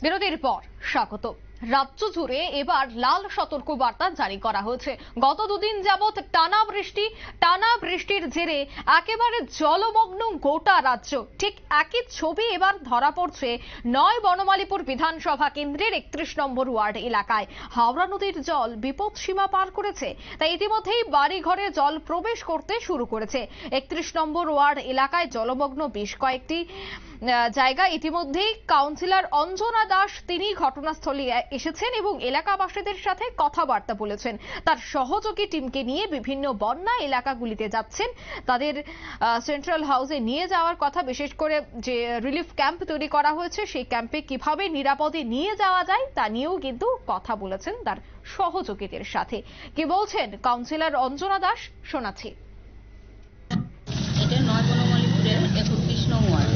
বিরতির পর স্বাগত। রাজ্য জুড়ে এবার লাল সতর্কবার্তা জারি করা হয়েছে। গত দুদিন যাবৎ টানা বৃষ্টির জেরে একেবারে জলমগ্ন গোটা রাজ্য। ঠিক একই ছবি এবার ধরা পড়ছে নয় বনমালীপুর বিধানসভা কেন্দ্রের 31 নম্বর ওয়ার্ড এলাকায়। হাওড়া নদীর জল বিপদ সীমা পার করেছে, তাই ইতিমধ্যেই বাড়ি ঘরে জল প্রবেশ করতে শুরু করেছে। 31 নম্বর ওয়ার্ড এলাকায় জলমগ্ন বেশ কয়েকটি জায়গা। ইতিমধ্যেই কাউন্সিলর অঞ্জনা দাস তিনি ঘটনাস্থলে এসেছেন এবং এলাকাবাসীদের সাথে কথাবার্তা বলেছেন। তার সহযোগী টিমকে নিয়ে বিভিন্ন বন্যা এলাকাগুলিতে যাচ্ছেন। তাদের সেন্ট্রাল হাউসে নিয়ে যাওয়ার কথা, বিশেষ করে যে রিলিফ ক্যাম্প তৈরি করা হয়েছে সেই ক্যাম্পে কিভাবে নিরাপদে নিয়ে যাওয়া যায় তা নিয়েও কিন্তু কথা বলেছেন তার সহযোগীদের সাথে। কি বলছেন কাউন্সিলর অঞ্জনা দাস, শোনাচ্ছি। এটা নয় বনমালীপুরের 31 নং ওয়ার্ড।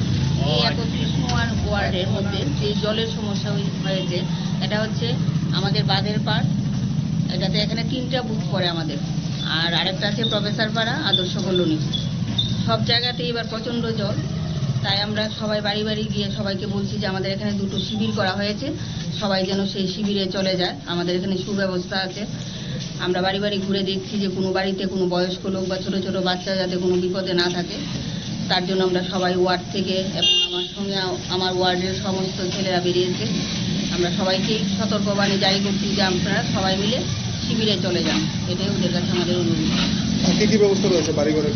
এই 31 নং ওয়ার্ডের মধ্যে যে জলের সমস্যা হয়েছে এটা হচ্ছে আমাদের বাঁধের পাড়, এটাতে এখানে 3টা বুথ পড়ে আমাদের, আর আরেকটা আছে প্রফেসর পাড়া, আদর্শ কলোনি। সব জায়গাতেই এবার প্রচণ্ড জল, তাই আমরা সবাই বাড়ি বাড়ি গিয়ে সবাইকে বলছি যে আমাদের এখানে 2টো শিবির করা হয়েছে, সবাই যেন সেই শিবিরে চলে যায়। আমাদের এখানে সুব্যবস্থা আছে। আমরা বাড়ি বাড়ি ঘুরে দেখছি যে কোনো বাড়িতে কোনো বয়স্ক লোক বা ছোট ছোট বাচ্চা যাতে কোনো বিপদে না থাকে, তার জন্য আমরা সবাই ওয়ার্ড থেকে এবং আমার সঙ্গে আমার ওয়ার্ডের সমস্ত ছেলেরা বেরিয়েছে। আমরা সবাইকেই সতর্কবাণী জারি করছি যে আপনারা সবাই মিলে শিবিরে চলে যান, এটাই ওদের কাছে আমাদের অনুরোধ। কি কি ব্যবস্থা রয়েছে বাড়ি ঘরে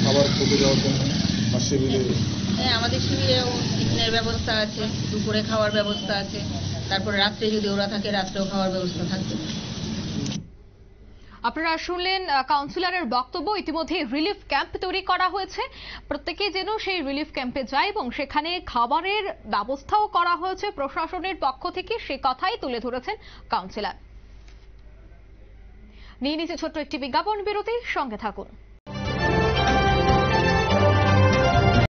খাবার পৌঁছে যাওয়ার জন্য? হ্যাঁ, আমাদের শিবিরেও টিফিনের ব্যবস্থা আছে, দুপুরে খাওয়ার ব্যবস্থা আছে, তারপরে রাত্রে যদি ওরা থাকে রাত্রেও খাওয়ার ব্যবস্থা থাকবে। আপনারা শুনলেন কাউন্সিলরের বক্তব্য। ইতিমধ্যে রিলিফ ক্যাম্প তৈরি করা হয়েছে, প্রত্যেকে যেন সেই রিলিফ ক্যাম্পে যায় এবং সেখানে খাবারের ব্যবস্থাও করা হয়েছে প্রশাসনের পক্ষ থেকে, সে কথাই তুলে ধরেছেন কাউন্সিলর। নিয়ে নিচ্ছে ছোট্ট একটি বিজ্ঞাপন বিরতি, সঙ্গে থাকুন।